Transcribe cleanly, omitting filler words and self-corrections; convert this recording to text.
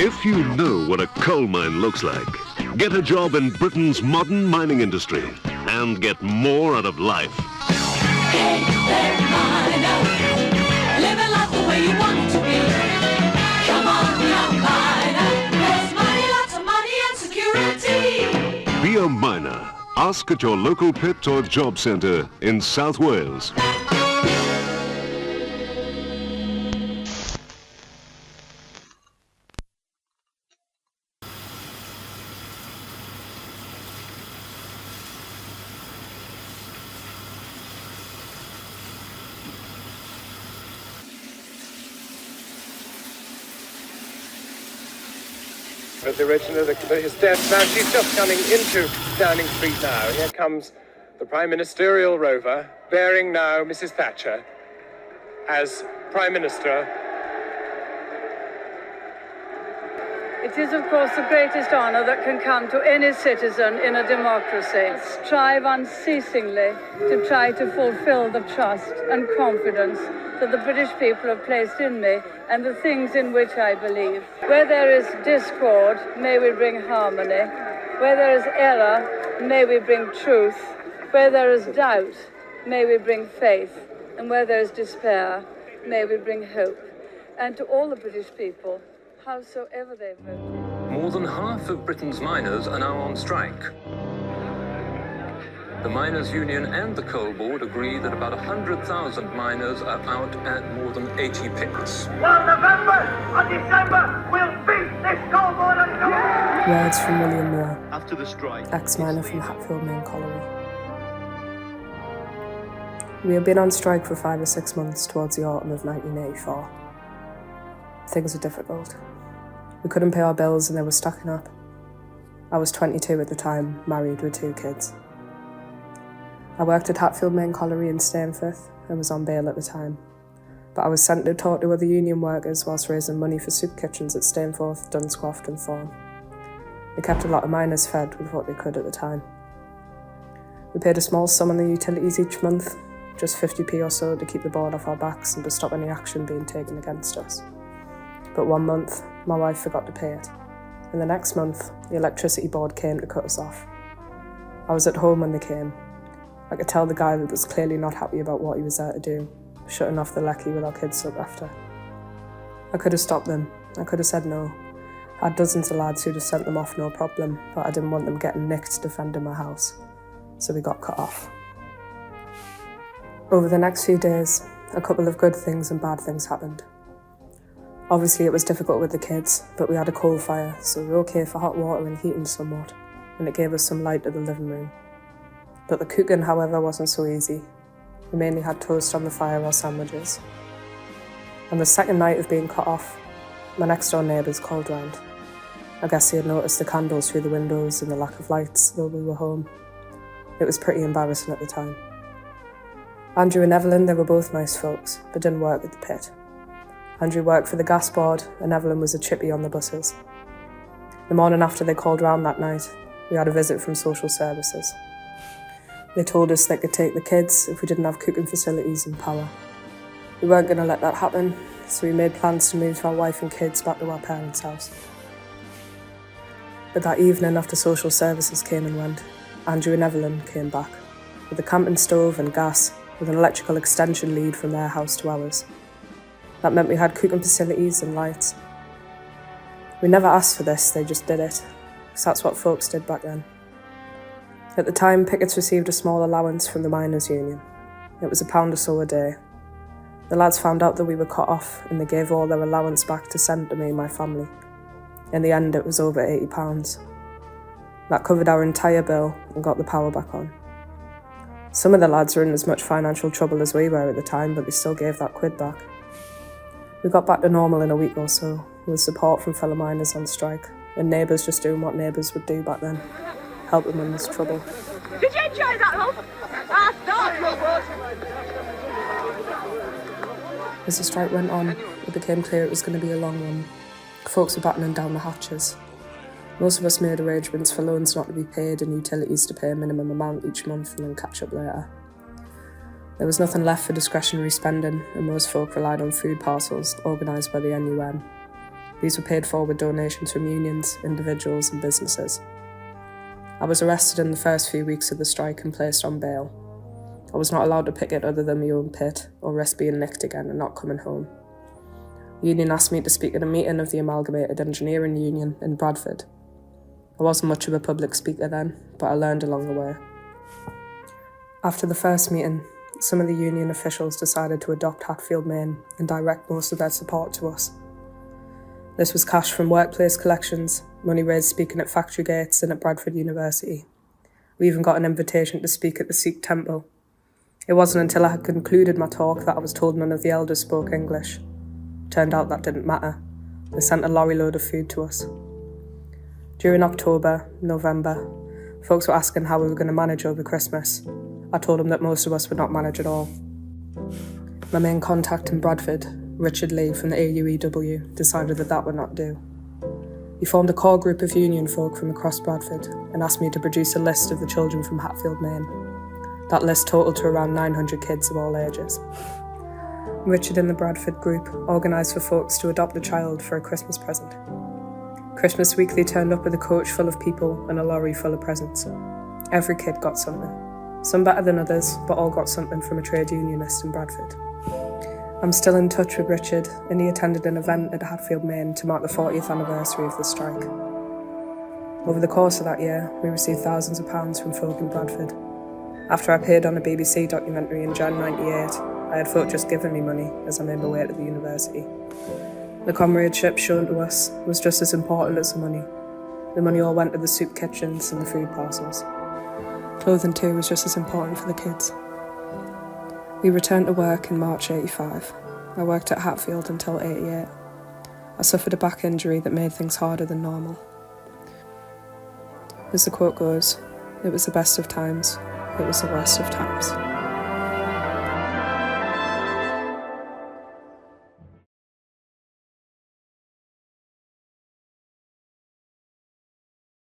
If you know what a coal mine looks like, get a job in Britain's modern mining industry and get more out of life. Hey there, miner, living life the way you want it to be. Come on now, miner, there's money, lots of money and security. Be a miner. Ask at your local pit or job centre in South Wales. The original is dead. Now she's just coming into Downing Street now. Here comes the Prime Ministerial rover, bearing now Mrs. Thatcher as Prime Minister. It is, of course, the greatest honour that can come to any citizen in a democracy. Strive unceasingly to try to fulfil the trust and confidence that the British people have placed in me and the things in which I believe. Where there is discord, may we bring harmony. Where there is error, may we bring truth. Where there is doubt, may we bring faith. And where there is despair, may we bring hope. And to all the British people, howsoever they vote. More than half of Britain's miners are now on strike. The Miners' Union and the Coal Board agree that about 100,000 miners are out at more than 80 pits. Well, November and December will beat this coal board and coal. Words from William Moore, after the strike, ex-miner from Hatfield Main Colliery. We had been on strike for 5 or 6 months towards the autumn of 1984. Things were difficult. We couldn't pay our bills and they were stacking up. I was 22 at the time, married with 2 kids. I worked at Hatfield Main Colliery in Stainforth and was on bail at the time, but I was sent to talk to other union workers whilst raising money for soup kitchens at Stainforth, Dunscroft and Thorn. They kept a lot of miners fed with what they could at the time. We paid a small sum on the utilities each month, just 50p or so to keep the board off our backs and to stop any action being taken against us. But one month, my wife forgot to pay it, and the next month, the electricity board came to cut us off. I was at home when they came. I could tell the guy that was clearly not happy about what he was there to do, shutting off the lecky with our kids to look after. I could have stopped them. I could have said no. I had dozens of lads who'd have sent them off no problem, but I didn't want them getting nicked defending my house. So we got cut off. Over the next few days, a couple of good things and bad things happened. Obviously it was difficult with the kids, but we had a coal fire, so we were okay for hot water and heating somewhat, and it gave us some light to the living room. But the cooking, however, wasn't so easy. We mainly had toast on the fire or sandwiches. On the second night of being cut off, my next door neighbours called round. I guess he had noticed the candles through the windows and the lack of lights, though we were home. It was pretty embarrassing at the time. Andrew and Evelyn, they were both nice folks, but didn't work at the pit. Andrew worked for the gas board and Evelyn was a chippy on the buses. The morning after they called round that night, we had a visit from social services. They told us they could take the kids if we didn't have cooking facilities and power. We weren't going to let that happen, so we made plans to move our wife and kids back to our parents' house. But that evening, after social services came and went, Andrew and Evelyn came back, with a camping stove and gas, with an electrical extension lead from their house to ours. That meant we had cooking facilities and lights. We never asked for this, they just did it, because that's what folks did back then. At the time, pickets received a small allowance from the Miners' Union. It was £1 or so a day. The lads found out that we were cut off and they gave all their allowance back to send to me and my family. In the end, it was over £80. That covered our entire bill and got the power back on. Some of the lads were in as much financial trouble as we were at the time, but they still gave that quid back. We got back to normal in a week or so, with support from fellow miners on strike, and neighbours just doing what neighbours would do back then. Help them when there's trouble. Did you enjoy that, love? As the strike went on, it became clear it was going to be a long one. Folks were battening down the hatches. Most of us made arrangements for loans not to be paid and utilities to pay a minimum amount each month and then catch up later. There was nothing left for discretionary spending, and most folk relied on food parcels organised by the NUM. These were paid for with donations from unions, individuals and businesses. I was arrested in the first few weeks of the strike and placed on bail. I was not allowed to picket other than my own pit or risk being nicked again and not coming home. The union asked me to speak at a meeting of the Amalgamated Engineering Union in Bradford. I wasn't much of a public speaker then, but I learned along the way. After the first meeting, some of the union officials decided to adopt Hatfield Main and direct most of their support to us. This was cash from workplace collections, money raised speaking at factory gates and at Bradford University. We even got an invitation to speak at the Sikh temple. It wasn't until I had concluded my talk that I was told none of the elders spoke English. Turned out that didn't matter. They sent a lorry load of food to us. During October, November, folks were asking how we were going to manage over Christmas. I told them that most of us would not manage at all. My main contact in Bradford, Richard Lee from the AUEW, decided that would not do. He formed a core group of union folk from across Bradford and asked me to produce a list of the children from Hatfield Main. That list totaled to around 900 kids of all ages. Richard and the Bradford group organised for folks to adopt a child for a Christmas present. Christmas week they turned up with a coach full of people and a lorry full of presents. Every kid got something. Some better than others, but all got something from a trade unionist in Bradford. I'm still in touch with Richard, and he attended an event at Hatfield Main to mark the 40th anniversary of the strike. Over the course of that year, we received thousands of pounds from folk in Bradford. After I appeared on a BBC documentary in Jan 98, I had folk just giving me money as I made my way to the university. The comradeship shown to us was just as important as the money. The money all went to the soup kitchens and the food parcels. Clothing too was just as important for the kids. We returned to work in March 85. I worked at Hatfield until 88. I suffered a back injury that made things harder than normal. As the quote goes, it was the best of times, it was the worst of times.